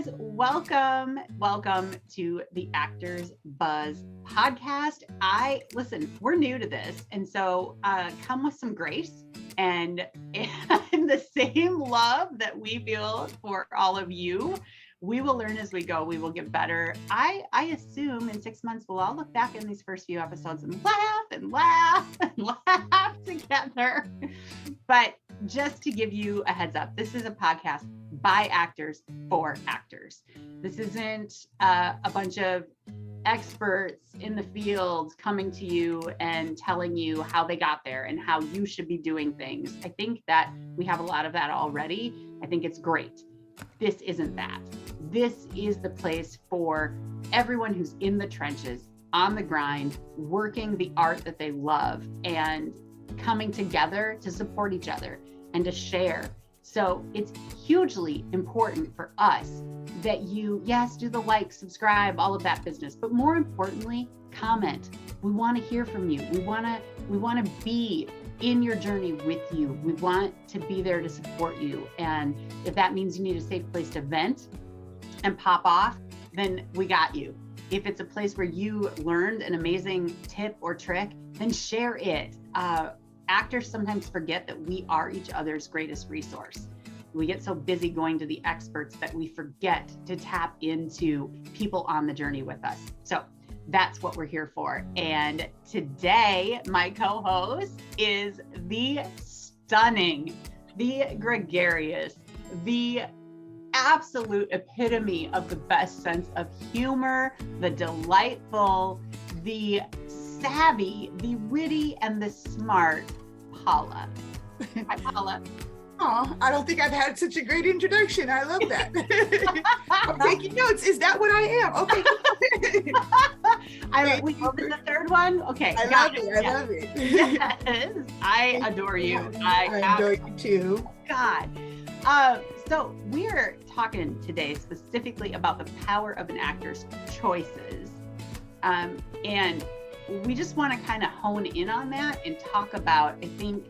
guys, welcome to the Actors Buzz podcast. Listen, we're new to this, and so come with some grace and the same love that we feel for all of you. We will learn as we go. We will get better. I assume in 6 months we'll all look back in these first few episodes and laugh and laugh and laugh together. But just to give you a heads up, this is a podcast by actors for actors. This isn't a bunch of experts in the field coming to you and telling you how they got there and how you should be doing things. I think that we have a lot of that already. I think it's great. This isn't that. This is the place for everyone who's in the trenches, on the grind, working the art that they love and coming together to support each other and to share. So it's hugely important for us that you, yes, do the like, subscribe, all of that business, but more importantly, comment. We want to hear from you. We want to be in your journey with you. We want to be there to support you. And if that means you need a safe place to vent and pop off, then we got you. If it's a place where you learned an amazing tip or trick, then share it. Actors sometimes forget that we are each other's greatest resource. We get so busy going to the experts that we forget to tap into people on the journey with us. So that's what we're here for. And today, my co-host is the stunning, the gregarious, the absolute epitome of the best sense of humor, the delightful, the savvy, the witty, and the smart Paula. Hi, Paula. Oh, I don't think I've had such a great introduction. I love that. I'm taking notes. Is that what I am? Okay. We opened the third one. Okay. I love it. I love it. Yes, I adore you. I adore you too. God. So we're talking today specifically about the power of an actor's choices. And we just want to kind of hone in on that and talk about, I think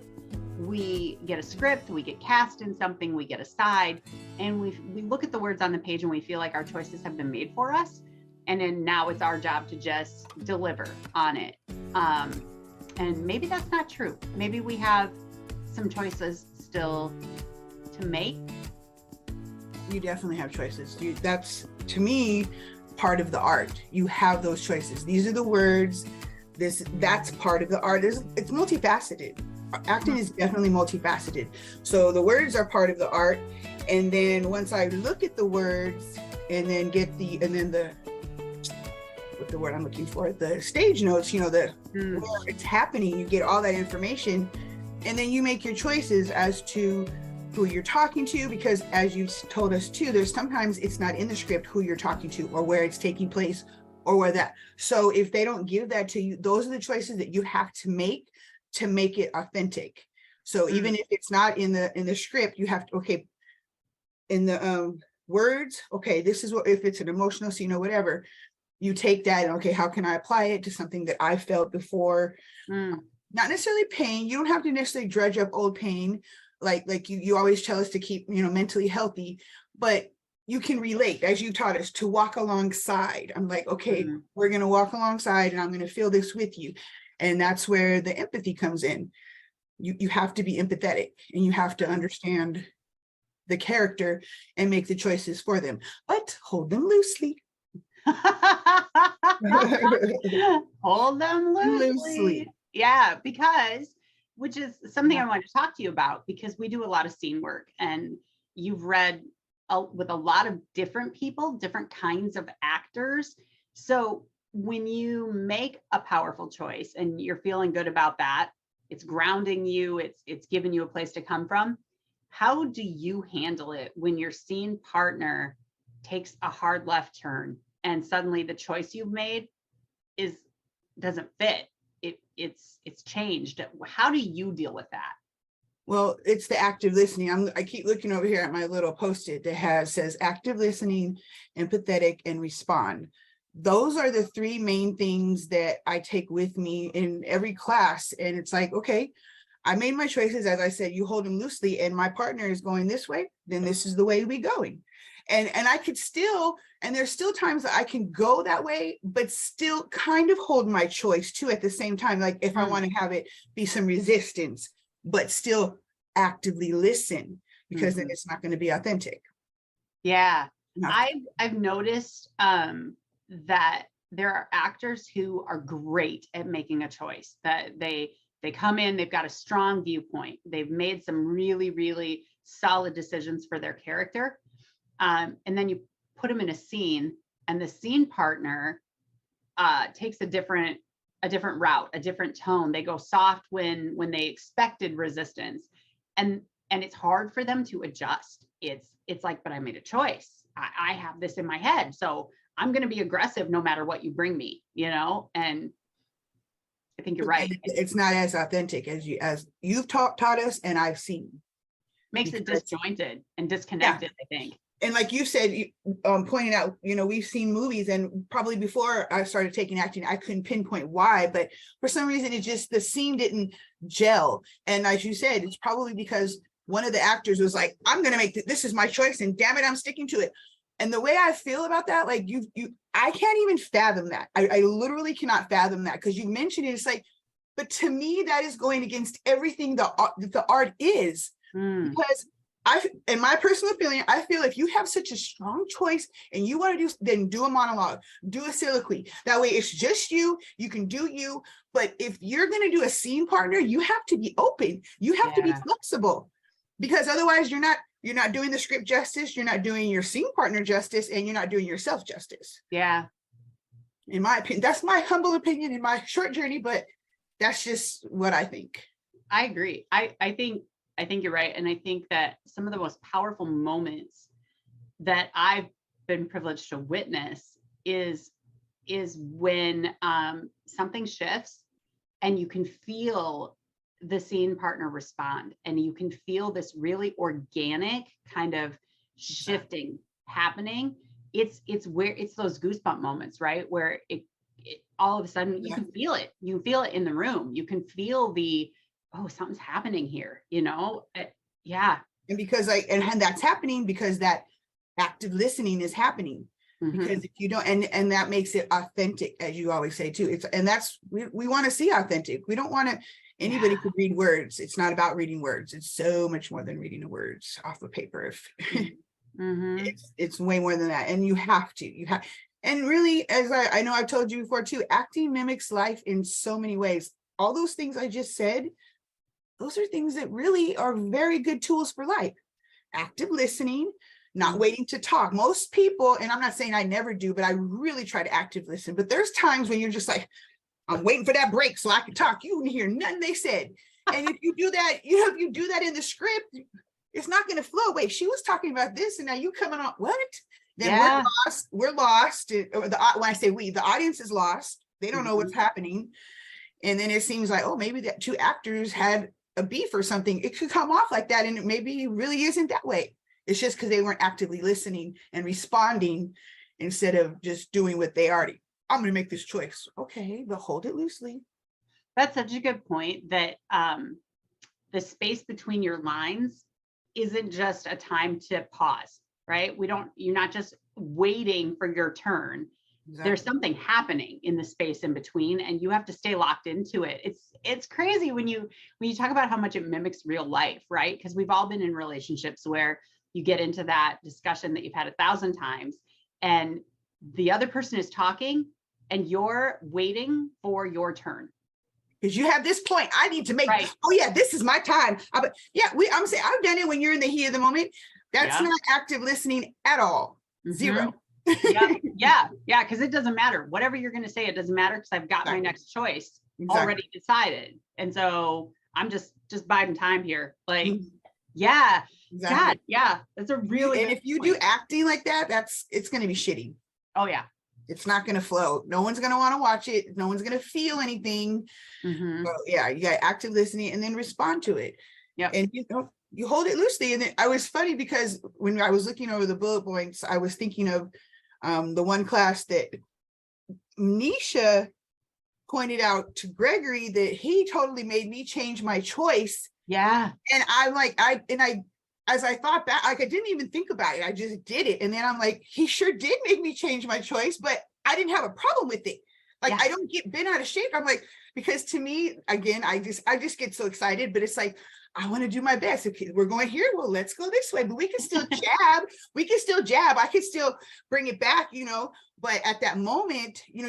we get a script, we get cast in something, we get a side, and we look at the words on the page and we feel like our choices have been made for us. And then now it's our job to just deliver on it. And maybe that's not true. Maybe we have some choices still to make. You definitely have choices. That's, to me, part of the art. You have those choices. These are the words. That's part of the art. It's multifaceted. Acting is definitely multifaceted. So the words are part of the art. And then once I look at the words and then what the word I'm looking for, the stage notes, where it's happening, you get all that information, and then you make your choices as to who you're talking to, because as you told us too, there's sometimes it's not in the script who you're talking to or where it's taking place or where that. So if they don't give that to you, those are the choices that you have to make it authentic. So even if it's not in the script, you have to, okay, in the words, okay, this is what, if it's an emotional scene or whatever, you take that and okay, how can I apply it to something that I felt before? Not necessarily pain. You don't have to necessarily dredge up old pain. Like you always tell us to keep, mentally healthy, but you can relate, as you taught us, to walk alongside. I'm like, okay, we're going to walk alongside and I'm going to feel this with you. And that's where the empathy comes in. You have to be empathetic and you have to understand the character and make the choices for them, but hold them loosely. Hold them loosely. Yeah, which is something I wanted to talk to you about, because we do a lot of scene work and you've read with a lot of different people, different kinds of actors. So when you make a powerful choice and you're feeling good about that, it's grounding you, it's giving you a place to come from. How do you handle it when your scene partner takes a hard left turn and suddenly the choice you've made doesn't fit? It's changed. How do you deal with that? Well, it's the active listening. I keep looking over here at my little post-it that says active listening, empathetic, and respond. Those are the three main things that I take with me in every class. And it's like, okay, I made my choices. As I said, you hold them loosely and my partner is going this way, then this is the way we're going. And I could still, and there's still times that I can go that way, but still kind of hold my choice too at the same time. Like if I want to have it be some resistance, but still actively listen, because then it's not going to be authentic. Yeah. Not- I've noticed that there are actors who are great at making a choice, that they come in, they've got a strong viewpoint, they've made some really, really solid decisions for their character. And then you put them in a scene, and the scene partner takes a different route, a different tone. They go soft when they expected resistance, and it's hard for them to adjust. It's like, but I made a choice. I have this in my head, so I'm going to be aggressive no matter what you bring me, and I think you're right. It's not as authentic as you've taught us, and I've seen. Makes it disjointed and disconnected, I think. And like you said, pointing out, we've seen movies, and probably before I started taking acting, I couldn't pinpoint why, but for some reason, it just, the scene didn't gel. And as you said, it's probably because one of the actors was like, I'm going to make this is my choice, and damn it, I'm sticking to it. And the way I feel about that, like I can't even fathom that. I literally cannot fathom that, because you mentioned it. It's like, but to me, that is going against everything the art is. Because in my personal opinion, I feel if you have such a strong choice and you want to do, then do a monologue, do a soliloquy. That way it's just you can do you. But if you're going to do a scene partner, you have to be open. You have to be flexible, because otherwise you're not doing the script justice. You're not doing your scene partner justice, and you're not doing yourself justice. Yeah. In my opinion, that's my humble opinion in my short journey, but that's just what I think. I agree. I think you're right. And I think that some of the most powerful moments that I've been privileged to witness is when something shifts and you can feel the scene partner respond, and you can feel this really organic kind of shifting happening. It's those goosebump moments, right? Where it all of a sudden you can feel it. You can feel it in the room. You can feel oh, something's happening here, yeah. And because and that's happening because that active listening is happening. Because if you don't, and that makes it authentic, as you always say too. We want to see authentic. We don't want to, anybody could read words. It's not about reading words. It's so much more than reading the words off of paper. It's way more than that. And you have, and really, as I know I've told you before too, acting mimics life in so many ways. All those things I just said, those are things that really are very good tools for life. Active listening, not waiting to talk. Most people, and I'm not saying I never do, but I really try to active listen. But there's times when you're just like, I'm waiting for that break so I can talk. You can hear nothing they said. And if you do that, if you do that in the script, it's not going to flow. Wait, she was talking about this, and now you coming on what? Then we're lost. When I say we, the audience is lost. They don't know what's happening. And then it seems like, oh, maybe that two actors had a beef or something. It could come off like that, and it maybe really isn't that way. It's just because they weren't actively listening and responding instead of just doing what they already. I'm going to make this choice. Okay, but hold it loosely. That's such a good point, that the space between your lines isn't just a time to pause, right? You're not just waiting for your turn. Exactly. There's something happening in the space in between, and you have to stay locked into it. It's crazy when you talk about how much it mimics real life, right? Because we've all been in relationships where you get into that discussion that you've had 1,000 times, and the other person is talking and you're waiting for your turn. Because you have this point, I need to make, oh yeah, this is my time. I'm saying I've done it when you're in the heat of the moment. That's not active listening at all. Zero. Yeah, because it doesn't matter. Whatever you're going to say, it doesn't matter, because I've got my next choice already decided. And so I'm just biding time here. Like, God, that's a really and if you do acting like that, it's going to be shitty. Oh yeah. It's not going to flow. No one's going to want to watch it. No one's going to feel anything. So, you got active listening and then respond to it. Yeah. And you hold it loosely. And then I was funny because when I was looking over the bullet points, I was thinking of the one class that Nisha pointed out to Gregory that he totally made me change my choice. Yeah. And I'm like, I as I thought back, like I didn't even think about it. I just did it. And then I'm like, he sure did make me change my choice, but I didn't have a problem with it. Like, I don't get bent out of shape. I'm like, because to me, again, I just get so excited, but it's like, I want to do my best. If we're going here, well, let's go this way, but we can still jab. We can still jab. I can still bring it back, but at that moment, you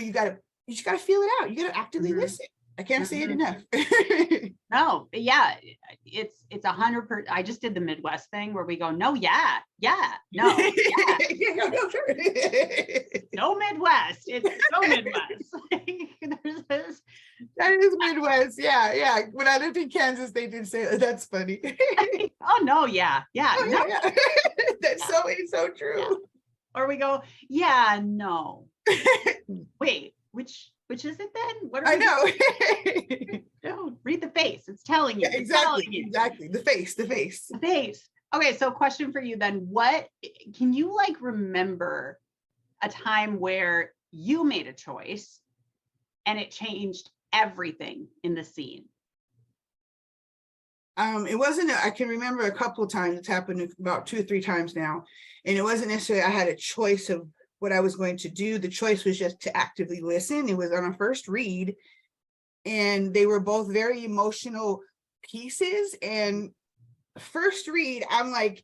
just got to feel it out. You got to actively listen. I can't say it enough. No, yeah, it's 100%. I just did the Midwest thing where we go, no, yeah, no, yeah. No Midwest. It's so Midwest. There's this. That is Midwest. Yeah. When I lived in Kansas, they did say that's funny. Oh no, yeah. Oh, No. yeah. That's so true. Yeah. Or we go, yeah, no. Wait, which is it then? What are I know. No, read the face. It's telling you. Yeah, exactly. Exactly. The face. The face. Okay, so question for you then. What can you remember a time where you made a choice and it changed everything in the scene? It wasn't, I can remember a couple of times. It's happened about 2 or 3 times now. And it wasn't necessarily I had a choice of what I was going to do. The choice was just to actively listen. It was on a first read, and they were both very emotional pieces. And first read, I'm like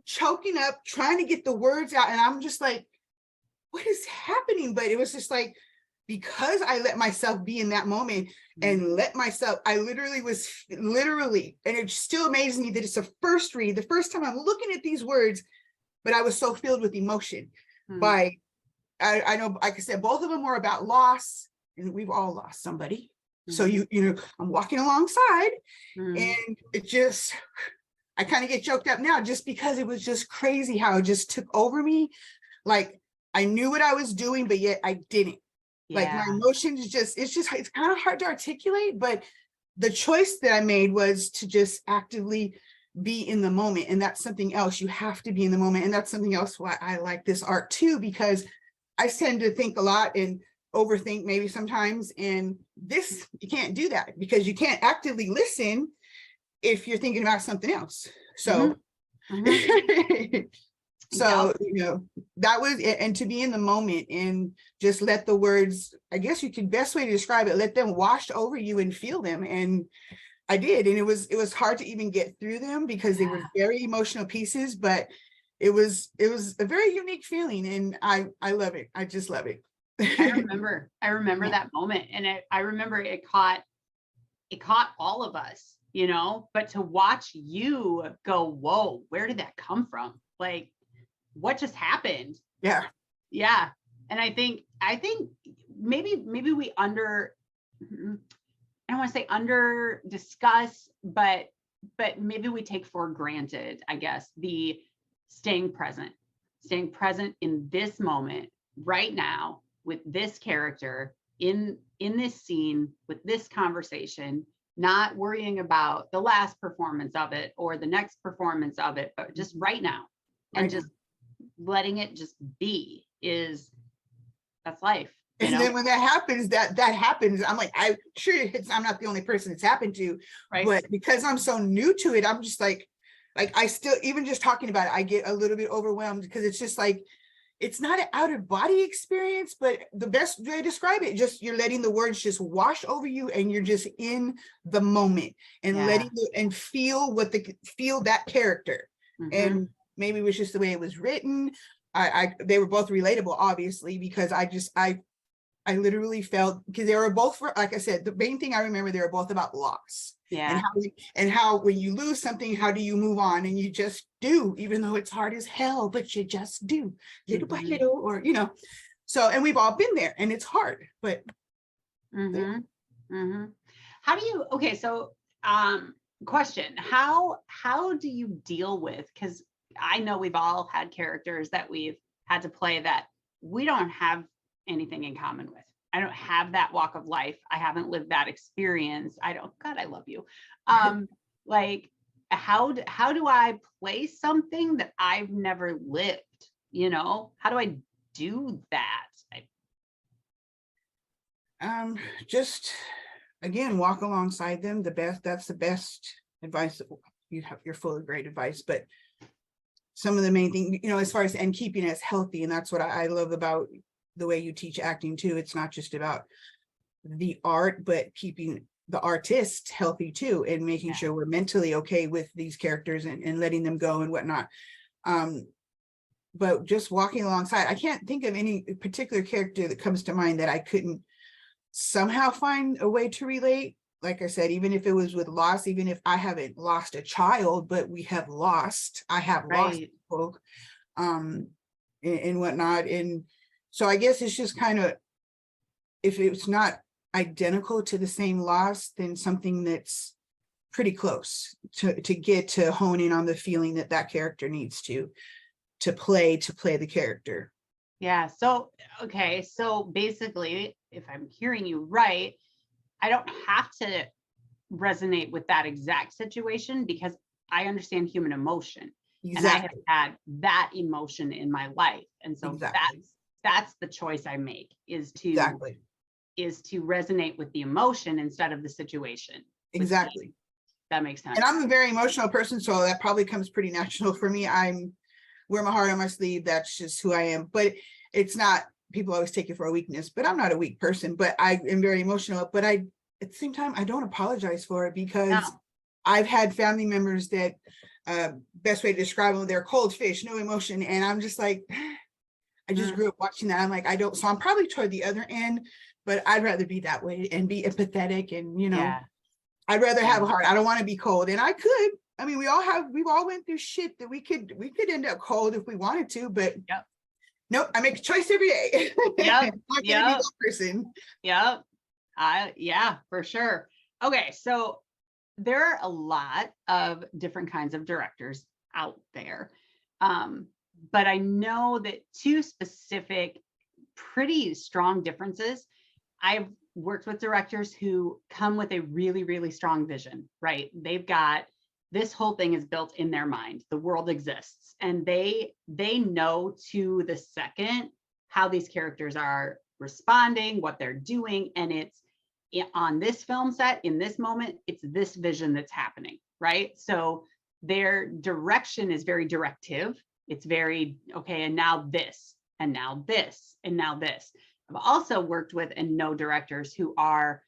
choking up, trying to get the words out. And I'm just like, what is happening? But it was just like, because I let myself be in that moment and I literally, and it still amazes me that it's a first read, the first time I'm looking at these words, but I was so filled with emotion by, I know, like I said, both of them were about loss, and we've all lost somebody. So I'm walking alongside and it just, I kind of get choked up now just because it was just crazy how it just took over me. Like I knew what I was doing, but yet I didn't. Like my emotions it's kind of hard to articulate, but the choice that I made was to just actively be in the moment. And that's something else. You have to be in the moment. And that's something else why I like this art too, because I tend to think a lot and overthink maybe sometimes. And this, you can't do that because you can't actively listen if you're thinking about something else. So so, that was it. And to be in the moment and just let the words, I guess best way to describe it, let them wash over you and feel them. And I did. And it was hard to even get through them because they were very emotional pieces, but it was a very unique feeling. And I love it. I just love it. I remember that moment. And I remember it caught all of us, but to watch you go, whoa, where did that come from? Like, what just happened? Yeah. And I think maybe we I don't want to say under discuss, but maybe we take for granted, I guess, the staying present in this moment right now with this character in this scene with this conversation, not worrying about the last performance of it or the next performance of it, but just right now. And just letting it just be that's life. And then when that happens, that happens, I'm like, I'm not the only person it's happened to, but because I'm so new to it, I'm just like I still, even just talking about it, I get a little bit overwhelmed because it's just like, it's not an out of body experience, but the best way to describe it, just you're letting the words just wash over you and you're just in the moment and letting it and feel that character. And maybe it was just the way it was written. They were both relatable, obviously, because I literally felt, because they were both, like I said, the main thing I remember, they were both about loss. And how when you lose something, how do you move on? And you just do, even though it's hard as hell, but you just do little by little, or so, and we've all been there and it's hard, but how do you, okay, so question, how do you deal with, because I know we've all had characters that we've had to play that we don't have anything in common with. I don't have that walk of life. I haven't lived that experience. God, I love you. Like, how do I play something that I've never lived? How do I do that? Just again, walk alongside them. That's the best advice you're full of great advice, but some of the main thing, as far as, and keeping us healthy. And that's what I love about the way you teach acting too. It's not just about the art, but keeping the artist healthy too, and making sure we're mentally okay with these characters and letting them go and whatnot. But just walking alongside, I can't think of any particular character that comes to mind that I couldn't somehow find a way to relate. Like I said, even if it was with loss, even if I haven't lost a child, but I have lost people, and whatnot. And so I guess it's just kind of, if it's not identical to the same loss, then something that's pretty close to get to hone in on the feeling that character needs to play the character. Yeah. So, okay. So basically, if I'm hearing you right, I don't have to resonate with that exact situation because I understand human emotion. Exactly. And I have had that emotion in my life. And so that's the choice I make, is to resonate with the emotion instead of the situation. Exactly. That makes sense. And I'm a very emotional person, so that probably comes pretty natural for me. I'm wear my heart on my sleeve. That's just who I am. But it's not, people always take it for a weakness, but I'm not a weak person, but I am very emotional. But at the same time, I don't apologize for it, because I've had family members that, best way to describe them, they're cold fish, no emotion. And I'm just like, I just grew up watching that. I'm like, so I'm probably toward the other end, but I'd rather be that way and be empathetic and, I'd rather have a heart. I don't want to be cold. And I could. I mean, we've all went through shit that we could end up cold if we wanted to, but nope, I make a choice every day. Yep. I'm not gonna be that person. Yep. Yeah, for sure. Okay, so there are a lot of different kinds of directors out there. But I know that two specific, pretty strong differences. I've worked with directors who come with a really, really strong vision, right? They've got, this whole thing is built in their mind. The world exists, and they know to the second how these characters are responding, what they're doing, and it's on this film set, in this moment, it's this vision that's happening, right? So their direction is very directive. It's very, okay, and now this, and now this, and now this. I've also worked with and know directors who are,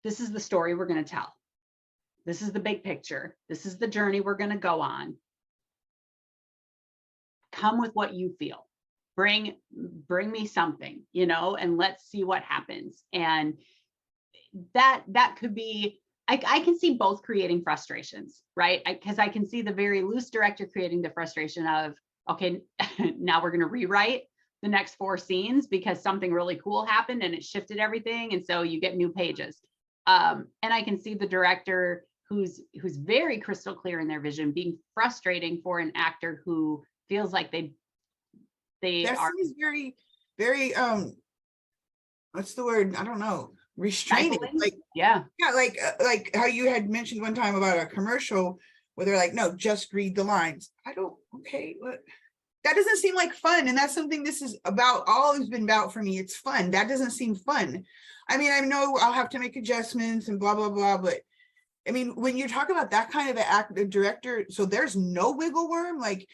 this is the story we're going to tell. This is the big picture. This is the journey we're going to go on. Come with what you feel. Bring me something, and let's see what happens. And that could be, I can see both creating frustrations, right? Because I can see the very loose director creating the frustration of, okay, now we're going to rewrite the next 4 scenes because something really cool happened and it shifted everything. And so you get new pages. And I can see the director who's very crystal clear in their vision being frustrating for an actor who feels like they are very, very, what's the word? I don't know. Restraining. Like, like how you had mentioned one time about a commercial where they're like, no, just read the lines. Okay, what? That doesn't seem like fun. And that's something this is about, always been about for me. It's fun. That doesn't seem fun. I mean, I know I'll have to make adjustments and blah, blah, blah. But I mean, when you talk about that kind of a director, so there's no wiggle worm, like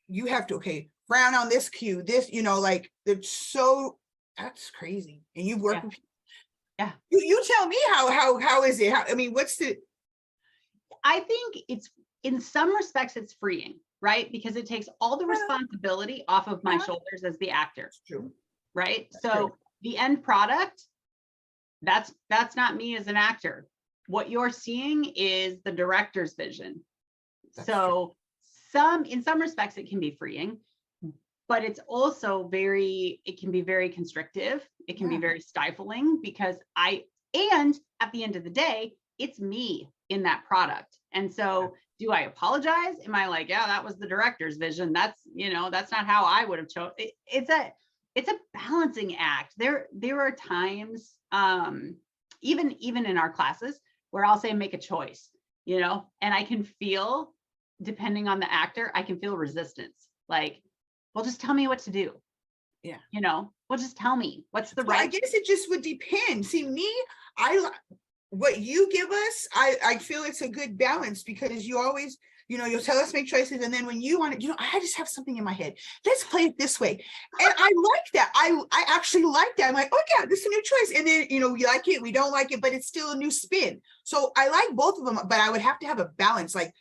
you have to, okay, frown on this cue, this, like it's so, that's crazy. And you've worked with people. Yeah. You tell me how is it? I mean, I think it's, in some respects, it's freeing, right? Because it takes all the responsibility off of my shoulders as the actor. That's true. Right. So the end product, that's not me as an actor. What you're seeing is the director's vision. That's so true. In some respects, it can be freeing, but it's also it can be very constrictive. It can be very stifling because and at the end of the day, it's me in that product. And so do I apologize? Am I like, yeah, that was the director's vision. That's not how I would have chosen. It's a balancing act. There are times, even in our classes, where I'll say, make a choice, and I can feel, depending on the actor, I can feel resistance. Like, well, just tell me what to do. Yeah. Well, just tell me what's the right. I guess it just would depend. See, me, what you give us, I feel it's a good balance, because you always, you'll tell us make choices, and then when you want it, I just have something in my head. Let's play it this way. And I like that. I actually like that. I'm like, oh yeah, this is a new choice. And then, we like it, we don't like it, but it's still a new spin. So I like both of them, but I would have to have a balance, like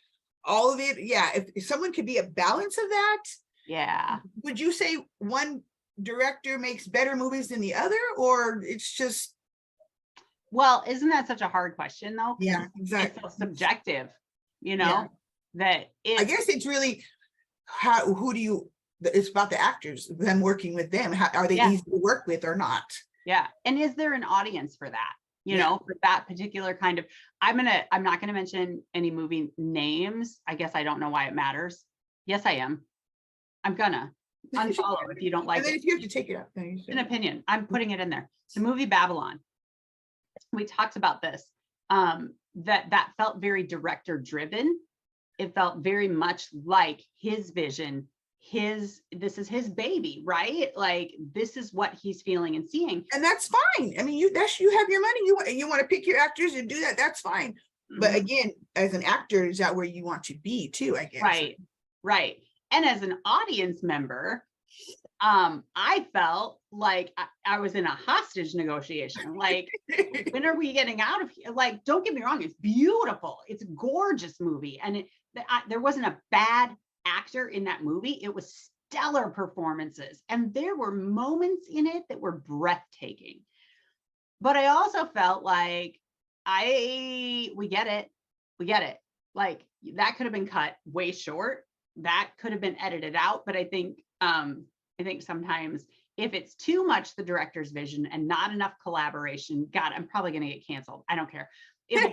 all of it. Yeah. If someone could be a balance of that. Yeah. Would you say one director makes better movies than the other, or it's just? Well, isn't that such a hard question though? Yeah, exactly. It's so subjective, that I guess it's really it's about the actors, them working with them. Are they easy to work with or not? Yeah. And is there an audience for that? For that particular kind of, I'm not going to mention any movie names. I guess I don't know why it matters. Yes, I am. I'm gonna unfollow if you don't like it. If you have to take it out, an opinion, I'm putting it in there. The movie Babylon. We talked about this. That felt very director driven. It felt very much like his vision. This is his baby, right? Like this is what he's feeling and seeing, and that's fine. I mean, you have your money. You want to pick your actors and do that. That's fine. Mm-hmm. But again, as an actor, is that where you want to be too? I guess. Right. And as an audience member, I felt like I was in a hostage negotiation. Like, when are we getting out of here? Like, don't get me wrong, it's beautiful. It's a gorgeous movie. And there wasn't a bad actor in that movie. It was stellar performances. And there were moments in it that were breathtaking. But I also felt like we get it. Like, that could have been cut way short. That could have been edited out. But I think sometimes if it's too much the director's vision and not enough collaboration, God, I'm probably going to get canceled. I don't care. If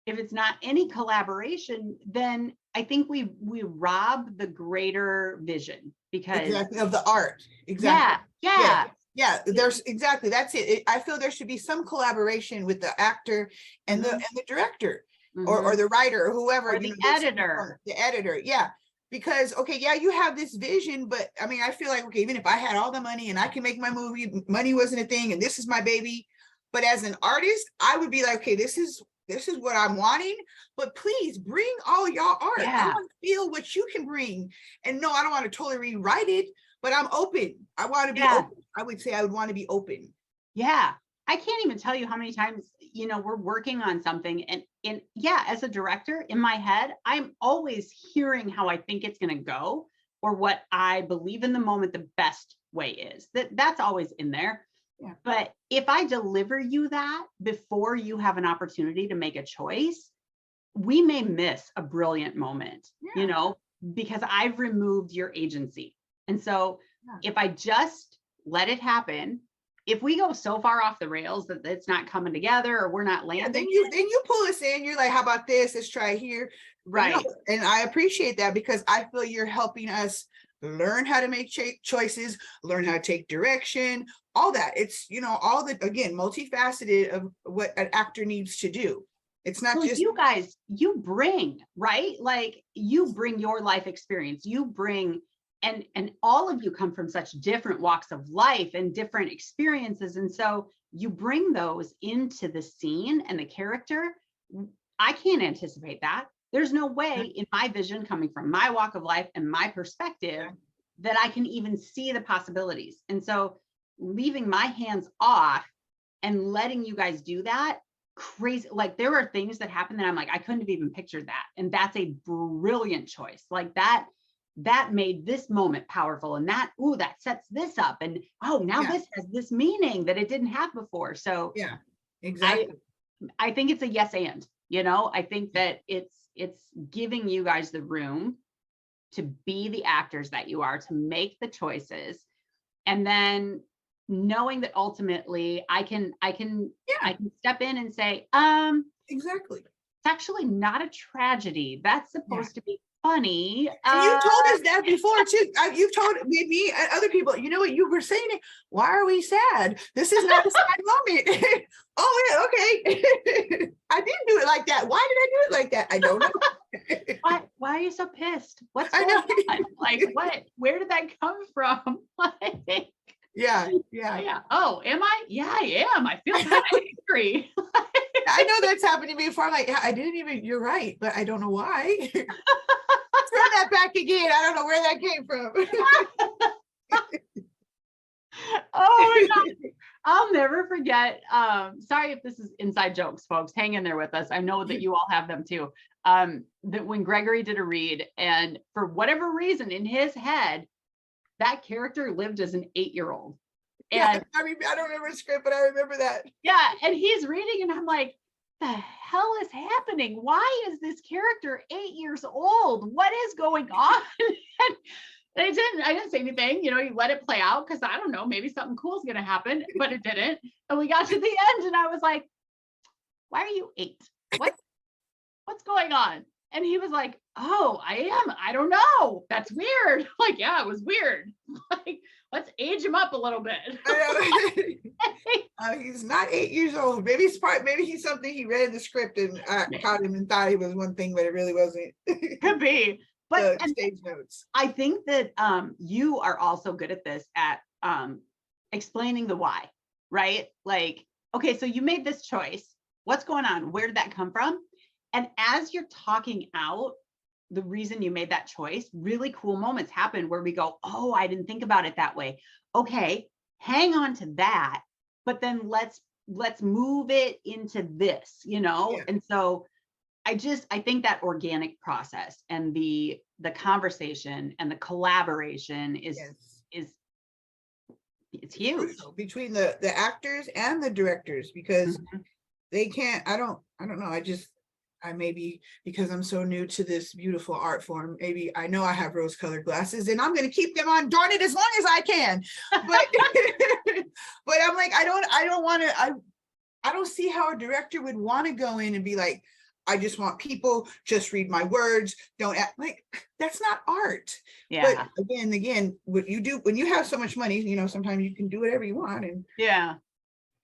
it's not any collaboration, then I think we rob the greater vision, because of the art. Exactly. Yeah. There's exactly, that's it. I feel there should be some collaboration with the actor and the director, or the writer, or whoever, or the editor. The editor, yeah. Because, you have this vision, but I mean, I feel like, even if I had all the money and I can make my movie, money wasn't a thing, and this is my baby. But as an artist, I would be like, this is what I'm wanting, but please bring all y'all art. Yeah. I want to feel what you can bring. And no, I don't want to totally rewrite it, but I'm open. I want to be open. I would say I would want to be open. Yeah. I can't even tell you how many times, we're working on something, and as a director in my head, I'm always hearing how I think it's going to go, or what I believe in the moment the best way is. That's always in there. Yeah. But if I deliver you that before you have an opportunity to make a choice, we may miss a brilliant moment, because I've removed your agency. And so if I just let it happen, if we go so far off the rails that it's not coming together, or we're not landing, then you pull us in. You're like, how about this? Let's try here. Right. And I appreciate that, because I feel you're helping us learn how to make choices, learn how to take direction, all that. It's, all the, again, multifaceted of what an actor needs to do. It's not just you guys, you bring, right? Like, you bring your life experience, you bring, and all of you come from such different walks of life and different experiences. And so you bring those into the scene and the character. I can't anticipate that. There's no way in my vision, coming from my walk of life and my perspective, that I can even see the possibilities. And so leaving my hands off and letting you guys do that, crazy. Like, there are things that happen that I'm like, I couldn't have even pictured that. And that's a brilliant choice. Like, that made this moment powerful, and that sets this up, and now this has this meaning that it didn't have before. So yeah, exactly. I think it's a yes and, I think that it's giving you guys the room to be the actors that you are, to make the choices, and then knowing that ultimately I can step in and say, exactly, it's actually not a tragedy. That's supposed to be funny. And you told us that before too. You've told me and other people, what you were saying, why are we sad? This is not a sad moment. Oh yeah, okay. I didn't do it like that. Why did I do it like that? I don't know. Why are you so pissed? What's going on? Like, what? Where did that come from? Like, yeah. Oh, am I? Yeah, I am. I feel kind of angry. I know that's happened to me before. I'm like, I didn't even, you're right, but I don't know why. Throw that back again. I don't know where that came from. Oh my God. I'll never forget. Sorry if this is inside jokes, folks. Hang in there with us. I know that you all have them too. That when Gregory did a read, and for whatever reason in his head, that character lived as an 8-year-old. Yeah, And I don't remember the script, but I remember that. yeah, and he's reading, and I'm like, the hell is happening? Why is this character 8 years old? What is going on? And I didn't say anything, you let it play out because I don't know, maybe something cool is gonna happen, but it didn't. And we got to the end, and I was like, why are you 8? What's going on? And he was like, oh, I don't know. That's weird. Like, yeah, it was weird. Like, let's age him up a little bit. He's not 8 years old. Maybe he's something he read in the script and caught him and thought he was one thing, but it really wasn't. Could be. But stage notes. I think that you are also good at this, at explaining the why, right? Like, okay, so you made this choice. What's going on? Where did that come from? And as you're talking out the reason you made that choice, really cool moments happen where we go, oh, I didn't think about it that way. Okay, hang on to that, but then let's move it into this, Yeah. And so I think that organic process and the conversation and the collaboration is it's huge between the actors and the directors, because they can't, I don't know, I maybe because I'm so new to this beautiful art form, maybe I know I have rose colored glasses and I'm going to keep them on, darn it, as long as I can. But but I'm like, I don't want to, I don't see how a director would want to go in and be like, I just want people, just read my words, don't act like, that's not art. Yeah. But again, what you do when you have so much money, sometimes you can do whatever you want. And yeah.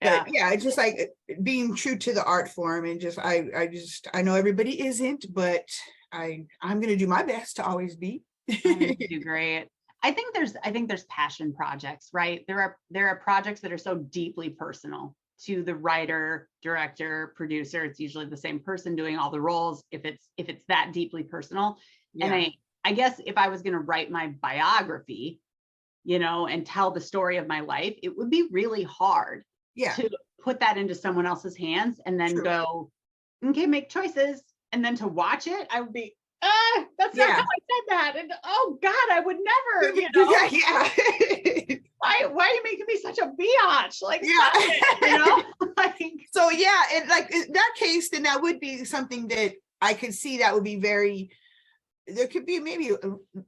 But yeah, it's just like being true to the art form, and just I know everybody isn't, but I'm gonna do my best to always be. You do great. I think there's passion projects, right? There are projects that are so deeply personal to the writer, director, producer. It's usually the same person doing all the roles if it's that deeply personal. Yeah. And I guess if I was going to write my biography, and tell the story of my life, it would be really hard to put that into someone else's hands and then go, okay, make choices. And then to watch it, I would be, that's not how I said that. And oh God, I would never, Why are you making me such a biatch? Like, like, so yeah, and like in that case, then that would be something that I could see that would be there could be maybe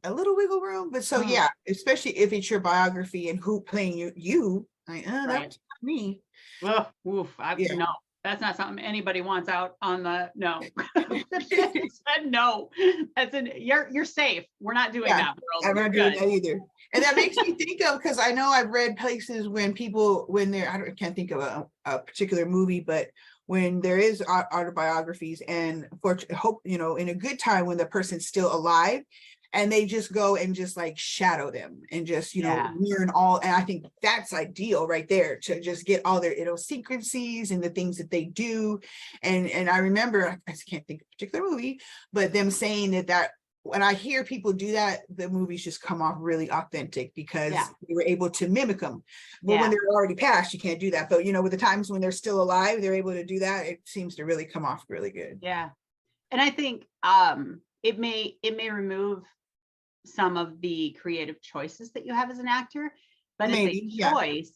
a little wiggle room, but so yeah, especially if it's your biography and who playing you, like, that's not me. No, that's not something anybody wants out on the no. Said no. That's you're safe. We're not doing that. I'm not doing that either. And that makes me think of, because I know I've read places when I can't think of a particular movie, but when there is autobiographies, and hope, in a good time when the person's still alive, and they just go and just like shadow them and just, learn all. And I think that's ideal right there, to just get all their idiosyncrasies and the things that they do. And I remember, I can't think of a particular movie, but them saying that when I hear people do that, the movies just come off really authentic because they were able to mimic them. But when they're already passed, you can't do that. But, with the times when they're still alive, they're able to do that. It seems to really come off really good. Yeah. And I think it may remove some of the creative choices that you have as an actor, but it's a choice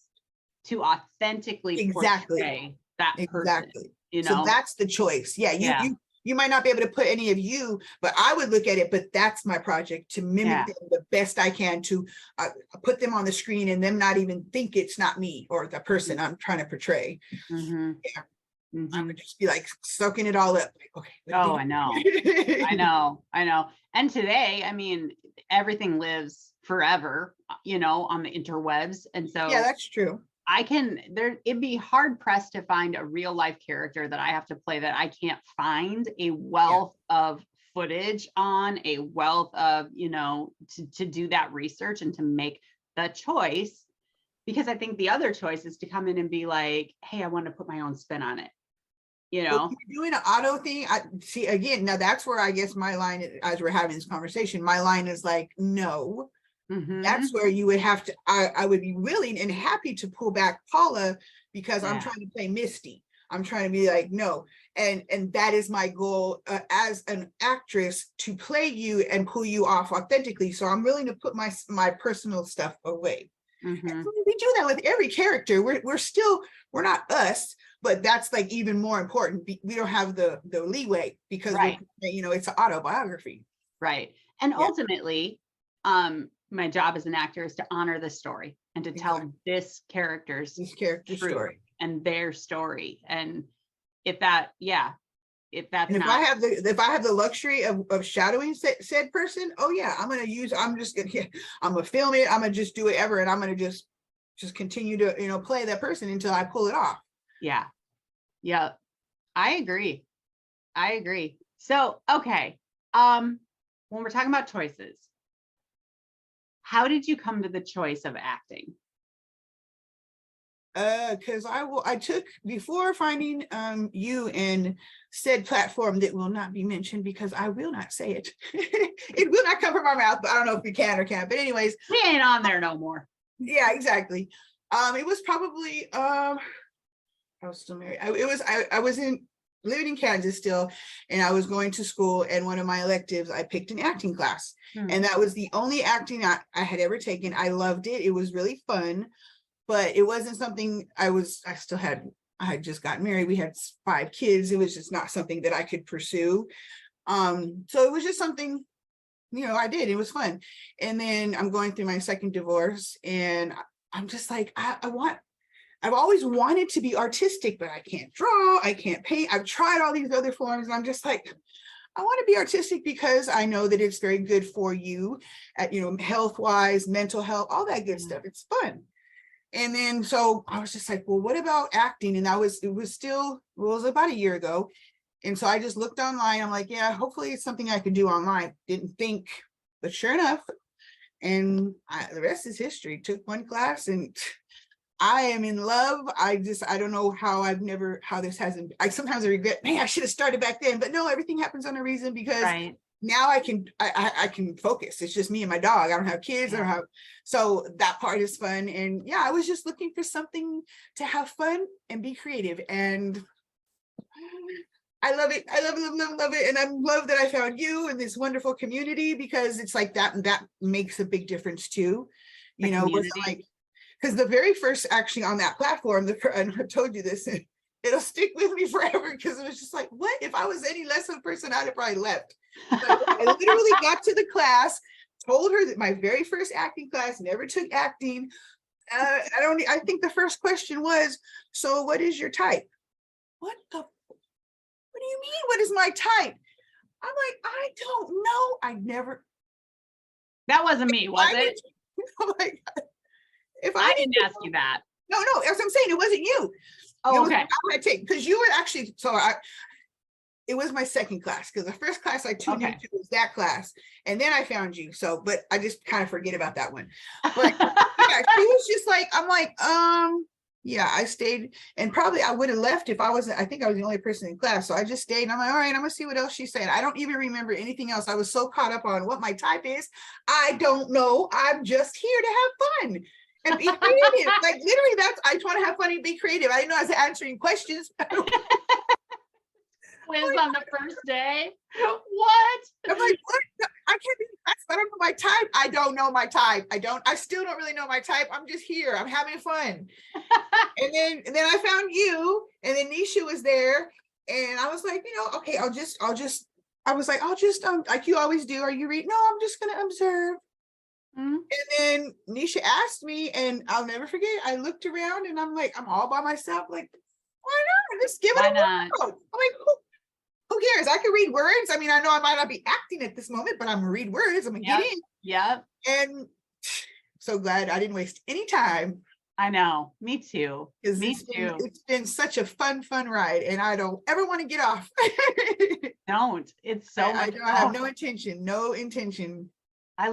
to authentically portray that person. So that's the choice. You might not be able to put any of you, but I would look at it, but that's my project, to mimic them the best I can, to put them on the screen and them not even think it's not me or the person I'm trying to portray. I would just be like soaking it all up. Okay. Oh, I know. I know. And today, I mean, everything lives forever, on the interwebs. And so that's true. it'd be hard pressed to find a real life character that I have to play that I can't find a wealth of footage on, a wealth of, to do that research and to make the choice. Because I think the other choice is to come in and be like, hey, I want to put my own spin on it. you But know. when you're doing an auto thing, I see again, now that's where I guess my line, as we're having this conversation, my line is like, no. That's where you would have to, I would be willing and happy to pull back Paula, because I'm trying to play Misty. I'm trying to be like, no. And that is my goal as an actress, to play you and pull you off authentically. So I'm willing to put my personal stuff away. And we do that with every character. We're not us, but that's like even more important. We don't have the leeway, because it's an autobiography. Right. And ultimately, my job as an actor is to honor the story and to tell this character's story and their story. And if that's if I have the luxury of shadowing said person, I'm gonna film it, I'm gonna just do it ever, and I'm gonna just continue to play that person until I pull it off. I agree. So okay, when we're talking about choices, how did you come to the choice of acting? Because I took, before finding you in said platform that will not be mentioned, because I will not say it. It will not come from our mouth, but I don't know if we can or can't. But anyways, we ain't on there no more. Yeah, exactly. It was probably I was still married. I was living in Kansas still, and I was going to school, and one of my electives, I picked an acting class. And that was the only acting I had ever taken. I loved it. It was really fun, but it wasn't something I had just gotten married. We had 5 kids. It was just not something that I could pursue. So it was just something, I did. It was fun. And then I'm going through my second divorce, and I'm just like, I've always wanted to be artistic, but I can't draw, I can't paint. I've tried all these other forms, and I'm just like, I want to be artistic because I know that it's very good for you, health-wise, mental health, all that good stuff. It's fun. And then, so I was just like, well, what about acting? And it was about a year ago. And so I just looked online. I'm like, yeah, hopefully it's something I could do online. Didn't think, but sure enough. And the rest is history. Took one class, and I am in love. I don't know how this hasn't, sometimes I regret, man, I should have started back then, but no, everything happens on a reason, because now I can focus. It's just me and my dog. I don't have kids. I don't have, so that part is fun. And I was just looking for something to have fun and be creative. And I love it. I love it. And I love that I found you in this wonderful community, because it's like that makes a big difference too. Because the very first, actually, on that platform, and I told you this, it'll stick with me forever, because it was just like, what if I was any less of a person, I'd have probably left. But I literally got to the class, told her that my very first acting class, never took acting. I think the first question was, so what is your type? What do you mean, what is my type? I'm like, I don't know. That wasn't me, was it? Like, if I didn't ask you that. No, as I'm saying, it wasn't you. Oh, okay. Because you were actually, it was my second class, because the first class I tuned into was that class, and then I found you. So, but I just kind of forget about that one. But she was just like, I'm like, I stayed, and probably I would have left if I think I was the only person in class. So I just stayed, and I'm like, all right, I'm gonna see what else she's saying. I don't even remember anything else. I was so caught up on what my type is. I don't know. I'm just here to have fun and be creative. Like, literally, I just want to have fun and be creative. I didn't know I was answering questions. Quiz on the first day. What? I'm like, what? I can't be. I don't know my type. I don't know my type. I still don't really know my type. I'm just here. I'm having fun. and then I found you, and then Nisha was there, and I was like, okay, I'll just like you always do. Are you reading? No, I'm just gonna observe. And then Nisha asked me, and I'll never forget, I looked around, and I'm like, I'm all by myself. Like, why not? Just give it a go. I'm like, who cares? I can read words. I mean, I know I might not be acting at this moment, but I'm gonna read words. I'm gonna get in. Yep. And so glad I didn't waste any time. I know. Me too. It's been such a fun ride, and I don't ever want to get off. Don't. It's so I have no intention. I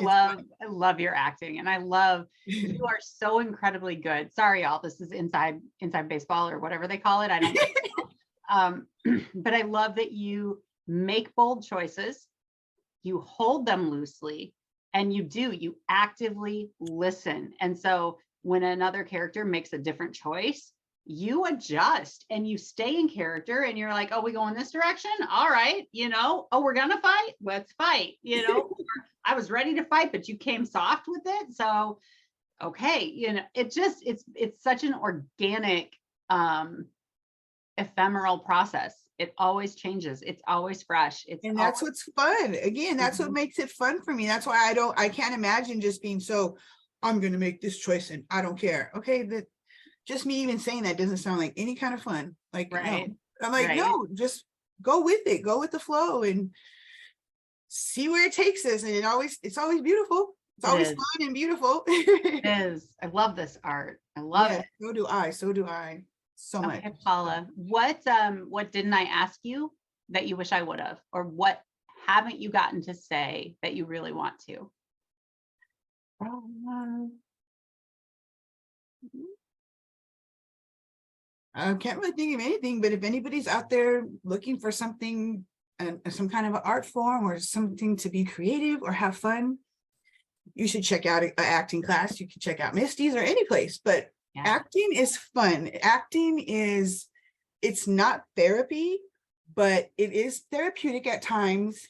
love your acting, and I love you are so incredibly good. Sorry, y'all. This is inside baseball or whatever they call it. I don't But I love that you make bold choices, you hold them loosely, and you actively listen. And so when another character makes a different choice, you adjust and you stay in character, and you're like, oh, we go in this direction. All right. Oh, we're going to fight. Let's fight. I was ready to fight, but you came soft with it. So, okay. It's such an organic, ephemeral process. It always changes. It's always fresh. And that's what's fun. Again, that's what makes it fun for me. That's why I can't imagine just being so, I'm going to make this choice and I don't care. Okay. That just me even saying that doesn't sound like any kind of fun. Like, right. No, I'm like, right. No, just go with it, go with the flow and see where it takes us. And it's always beautiful. It's always fun and beautiful. It is. I love this art. I love it. So do I. So much. Okay, Paula, what didn't I ask you that you wish I would have, or what haven't you gotten to say that you really want to? I can't really think of anything, but if anybody's out there looking for something, some kind of an art form or something to be creative or have fun, you should check out an acting class. You can check out Misty's or any place, but acting is fun. It's not therapy, but it is therapeutic at times,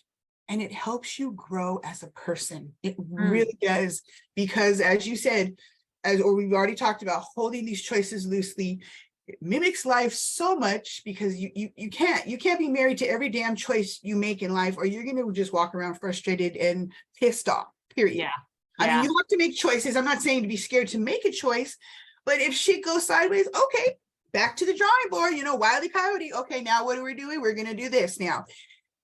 and it helps you grow as a person. It really does, because as you said, or we've already talked about, holding these choices loosely, it mimics life so much, because you can't be married to every damn choice you make in life, or you're going to just walk around frustrated and pissed off, period. I mean, you have to make choices. I'm not saying to be scared to make a choice, but if shit goes sideways, okay, back to the drawing board, Wile E. Coyote. Okay, now what are we doing? We're going to do this now.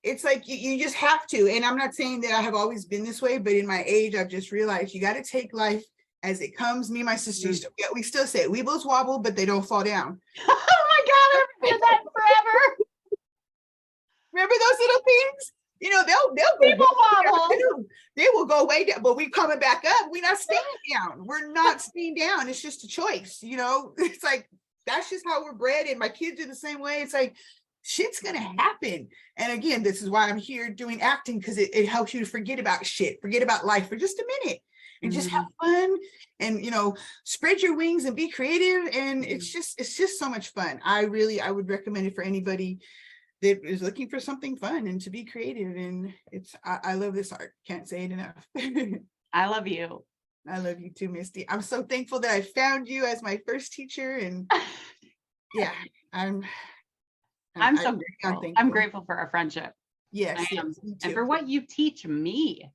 It's like you just have to. And I'm not saying that I have always been this way, but in my age, I've just realized you got to take life as it comes. Me and my sisters, we still say weebles wobble, but they don't fall down. Oh my God, I've been that forever. Remember those little things? They'll wobble. They will go way down, but we coming back up. We're not staying down. We're not staying down. It's just a choice. It's like, that's just how we're bred. And my kids are the same way. It's like, shit's going to happen. And again, this is why I'm here doing acting, because it helps you to forget about shit, forget about life for just a minute and just have fun and, spread your wings and be creative. And it's just so much fun. I would recommend it for anybody that is looking for something fun and to be creative. And I love this art. Can't say it enough. I love you. I love you too, Misty. I'm so thankful that I found you as my first teacher. And yeah, I'm so grateful. I'm grateful for our friendship. Yes, and for what you teach me,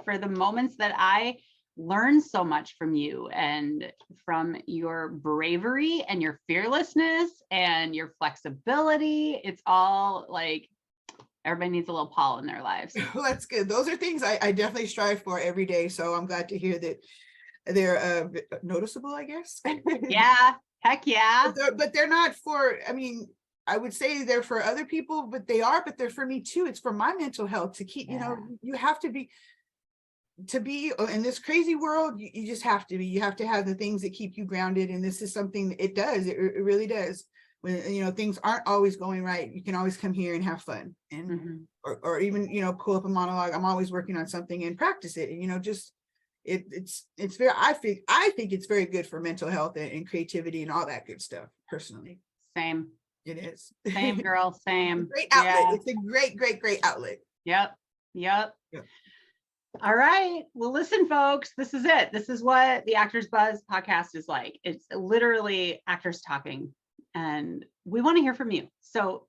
for the moments that I learn so much from you, and from your bravery and your fearlessness and your flexibility. It's all like, everybody needs a little Paul in their lives. Well, that's good. Those are things I definitely strive for every day. So I'm glad to hear that they're noticeable, I guess. Yeah, heck yeah. But they're not for, I would say they're for other people, but they're for me too. It's for my mental health to keep, you have to be in this crazy world. You just have to be, you have to have the things that keep you grounded. And this is something it does. It really does. When, things aren't always going right, you can always come here and have fun and, or even, pull up a monologue. I'm always working on something and practice it. And, just, it's very, I think it's very good for mental health and creativity and all that good stuff, personally. Same. It is. Same, girl. Same. Great outlet. Yeah. It's a great outlet. Yep. All right. Well, listen, folks, this is it. This is what the Actors Buzz podcast is like. It's literally actors talking, and we want to hear from you. So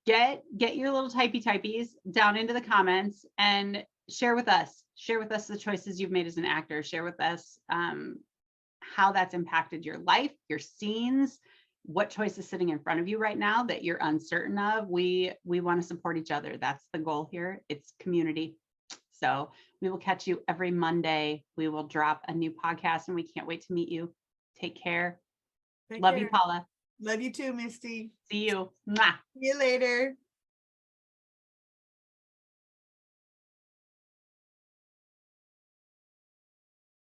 get your little typies down into the comments and share with us the choices you've made as an actor. Share with us how that's impacted your life, your scenes, what choice is sitting in front of you right now that you're uncertain of. We want to support each other. That's the goal here. It's community. So we will catch you every Monday. We will drop a new podcast, and we can't wait to meet you. Take care. Love you, Paula. Love you too, Misty. See you. Mwah. See you later.